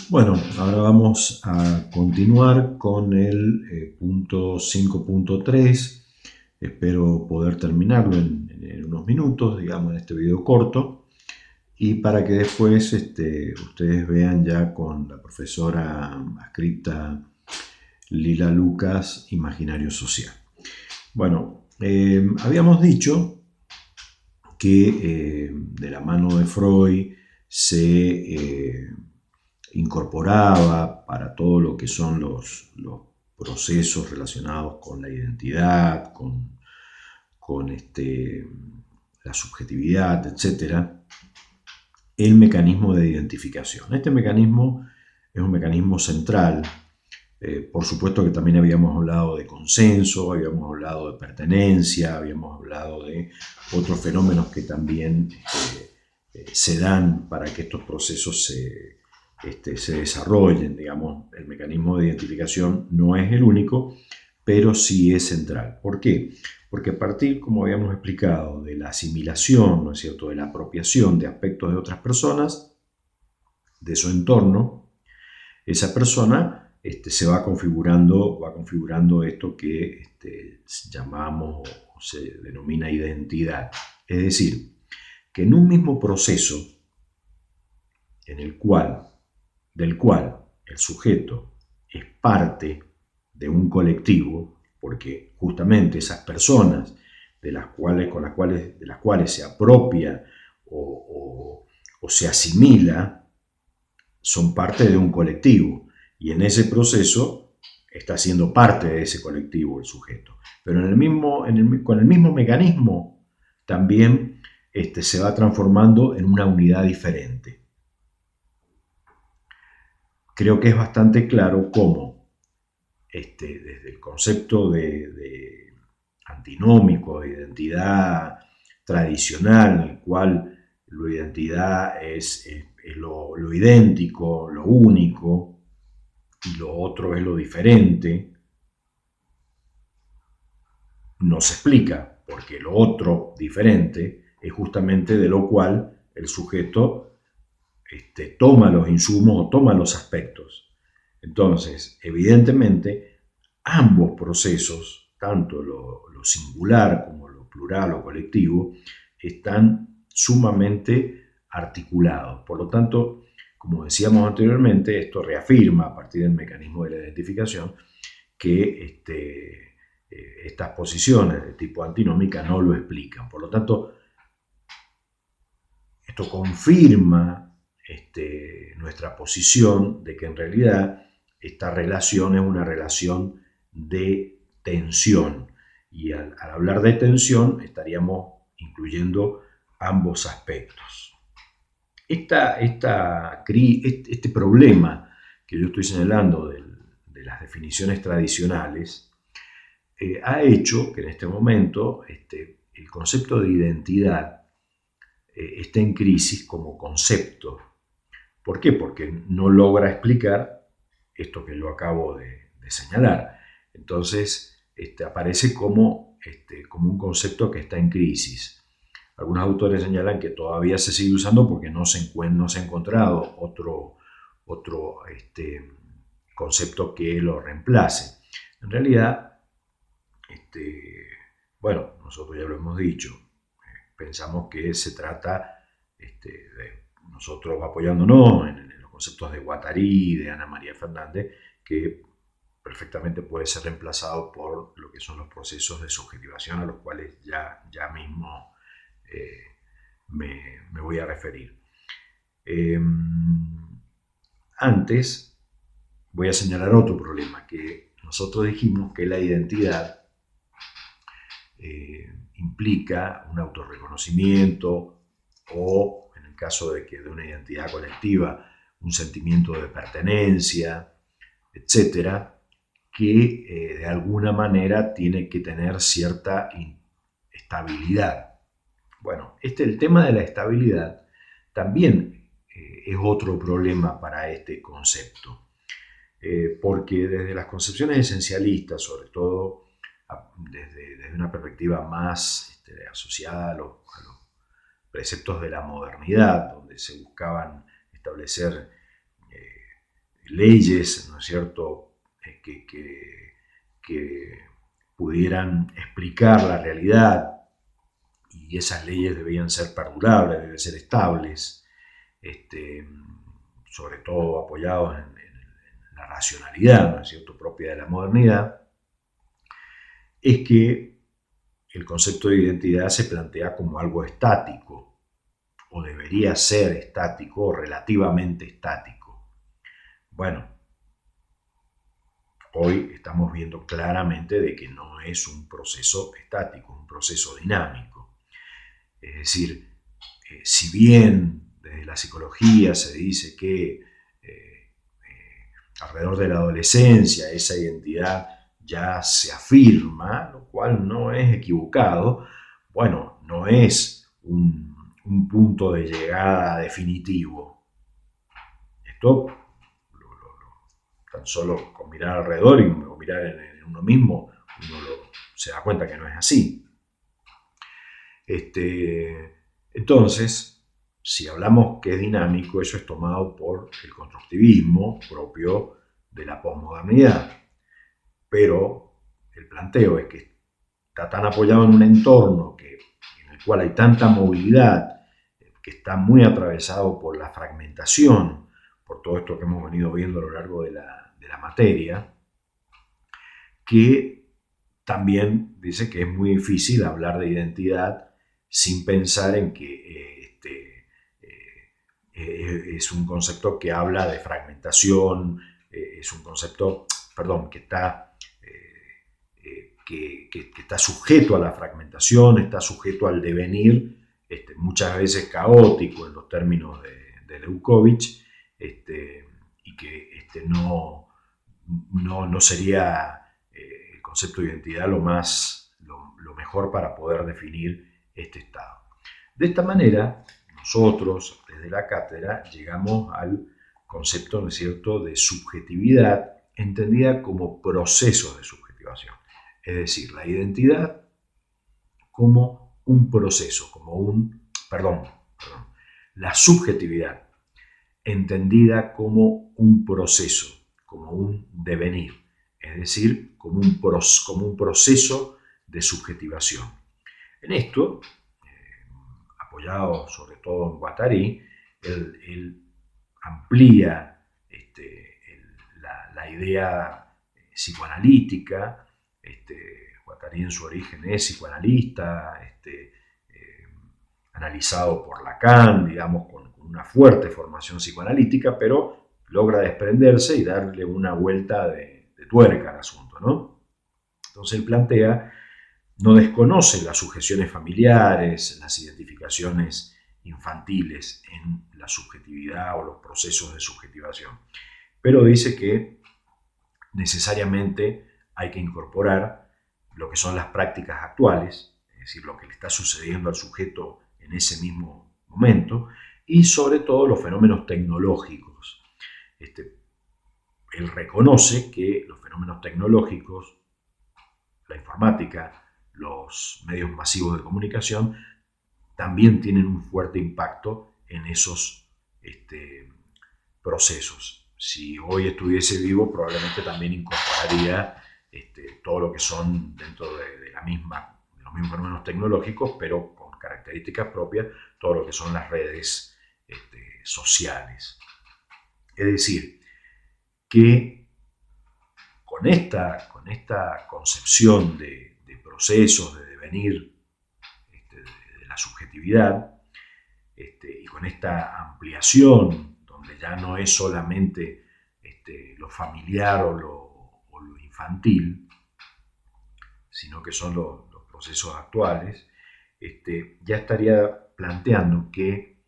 Bueno, ahora vamos a continuar con el punto 5.3. Espero poder terminarlo en unos minutos, digamos, en este video corto. Y para que después ustedes vean ya con la profesora adscripta Lila Lucas, Imaginario Social. Bueno, habíamos dicho que de la mano de Freud se incorporaba para todo lo que son los procesos relacionados con la identidad, con la subjetividad, etcétera, el mecanismo de identificación. Este mecanismo es un mecanismo central. Por supuesto que también habíamos hablado de consenso, habíamos hablado de pertenencia, habíamos hablado de otros fenómenos que también se dan para que estos procesos se desarrollen. Digamos, el mecanismo de identificación no es el único, pero sí es central. ¿Por qué? Porque a partir, como habíamos explicado, de la asimilación, ¿no es cierto?, de la apropiación de aspectos de otras personas, de su entorno, esa persona va configurando esto que llamamos o se denomina identidad. Es decir, que en un mismo proceso en el cual, del cual el sujeto es parte de un colectivo, porque justamente esas personas de las cuales se apropia o se asimila son parte de un colectivo, y en ese proceso está siendo parte de ese colectivo el sujeto. Pero con el mismo mecanismo también se va transformando en una unidad diferente. Creo que es bastante claro cómo desde el concepto de antinómico, de identidad tradicional, en el cual la identidad es lo idéntico, lo único, y lo otro es lo diferente, no se explica, porque lo otro diferente es justamente de lo cual el sujeto toma los insumos o toma los aspectos. Entonces, evidentemente, ambos procesos, tanto lo singular como lo plural o colectivo, están sumamente articulados. Por lo tanto, como decíamos anteriormente, esto reafirma a partir del mecanismo de la identificación que estas posiciones de tipo antinómica no lo explican. Por lo tanto, esto confirma nuestra posición de que en realidad esta relación es una relación de tensión. Y al hablar de tensión estaríamos incluyendo ambos aspectos. Este problema que yo estoy señalando de las definiciones tradicionales ha hecho que en este momento el concepto de identidad está en crisis como concepto. ¿Por qué? Porque no logra explicar esto que yo acabo de señalar. Entonces, aparece como un concepto que está en crisis. Algunos autores señalan que todavía se sigue usando porque no se ha encontrado otro concepto que lo reemplace. En realidad, bueno, nosotros ya lo hemos dicho, pensamos que se trata de nosotros apoyándonos en los conceptos de Guattari, de Ana María Fernández, que perfectamente puede ser reemplazado por lo que son los procesos de subjetivación a los cuales ya mismo me voy a referir. Eh, Antes voy a señalar otro problema, que nosotros dijimos que la identidad implica un autorreconocimiento o, en el caso de una identidad colectiva, un sentimiento de pertenencia, etcétera, que de alguna manera tiene que tener cierta estabilidad. Bueno, el tema de la estabilidad también es otro problema para este concepto, porque desde las concepciones esencialistas, sobre todo desde una perspectiva más asociada a los preceptos de la modernidad, donde se buscaban establecer leyes, ¿no es cierto?, que pudieran explicar la realidad, y esas leyes debían ser perdurables, deben ser estables, sobre todo apoyados en la racionalidad, ¿no es cierto?, propia de la modernidad, es que el concepto de identidad se plantea como algo estático, o debería ser estático, o relativamente estático. Bueno, hoy estamos viendo claramente de que no es un proceso estático, es un proceso dinámico. Es decir, si bien desde la psicología se dice que alrededor de la adolescencia esa identidad ya se afirma, lo cual no es equivocado, bueno, no es un punto de llegada definitivo. Esto tan solo con mirar alrededor o mirar en uno mismo, se da cuenta que no es así. Entonces, si hablamos que es dinámico, eso es tomado por el constructivismo propio de la posmodernidad. Pero el planteo es que está tan apoyado en un entorno en el cual hay tanta movilidad, que está muy atravesado por la fragmentación, por todo esto que hemos venido viendo a lo largo de la materia, que también dice que es muy difícil hablar de identidad sin pensar en que es un concepto que habla de fragmentación, es un concepto, que está, que está sujeto a la fragmentación, está sujeto al devenir, muchas veces caótico en los términos de Leukovich, y que no sería el concepto de identidad lo mejor para poder definir este estado. De esta manera, nosotros desde la cátedra llegamos al concepto, ¿no es cierto?, de subjetividad entendida como proceso de subjetivación. Es decir, la identidad como un proceso, la subjetividad entendida como un proceso, como un devenir, es decir, como un proceso de subjetivación. En esto, apoyado sobre todo en Guattari, él amplía la idea psicoanalítica. Guattari en su origen es psicoanalista, analizado por Lacan, digamos, con una fuerte formación psicoanalítica, pero logra desprenderse y darle una vuelta de tuerca al asunto, ¿no? Entonces él plantea, no desconoce las sujeciones familiares, las identificaciones infantiles en la subjetividad o los procesos de subjetivación, pero dice que necesariamente hay que incorporar lo que son las prácticas actuales, es decir, lo que le está sucediendo al sujeto en ese mismo momento, y sobre todo los fenómenos tecnológicos. Él reconoce que los fenómenos tecnológicos, la informática, los medios masivos de comunicación, también tienen un fuerte impacto en esos procesos. Si hoy estuviese vivo, probablemente también incorporaría todo lo que son dentro de los mismos fenómenos tecnológicos, pero con características propias, todo lo que son las redes sociales. Es decir, que con esta concepción de procesos, de devenir de la subjetividad, y con esta ampliación, donde ya no es solamente lo familiar o lo infantil, sino que son los procesos actuales, ya estaría planteando que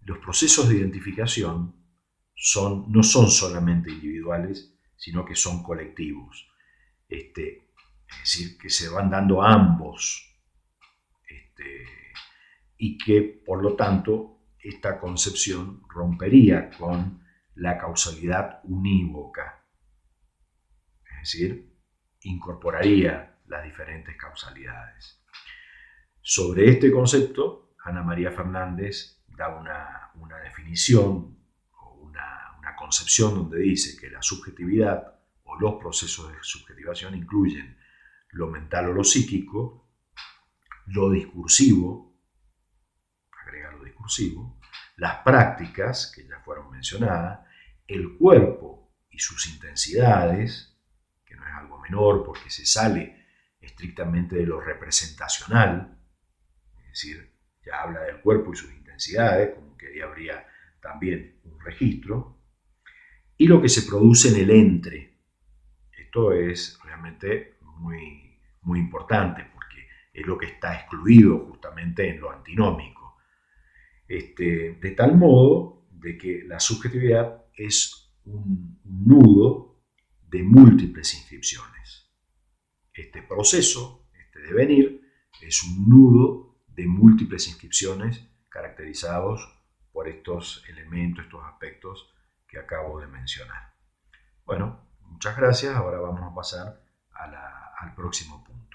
los procesos de identificación no son solamente individuales, sino que son colectivos. Es decir, que se van dando ambos, y que, por lo tanto, esta concepción rompería con la causalidad unívoca. Es decir, incorporaría las diferentes causalidades. Sobre este concepto, Ana María Fernández da una definición o una concepción concepción donde dice que la subjetividad o los procesos de subjetivación incluyen lo mental o lo psíquico, lo discursivo, agrega lo discursivo, las prácticas, que ya fueron mencionadas, el cuerpo y sus intensidades, que no es algo menor porque se sale estrictamente de lo representacional, es decir, ya habla del cuerpo y sus intensidades, como que ahí habría también un registro, y lo que se produce en el entre. Esto es realmente muy importante porque es lo que está excluido justamente en lo antinómico. De tal modo de que la subjetividad es un nudo de múltiples inscripciones. Este proceso, este devenir, es un nudo de múltiples inscripciones caracterizados por estos elementos, estos aspectos que acabo de mencionar. Bueno, muchas gracias. Ahora vamos a pasar al próximo punto.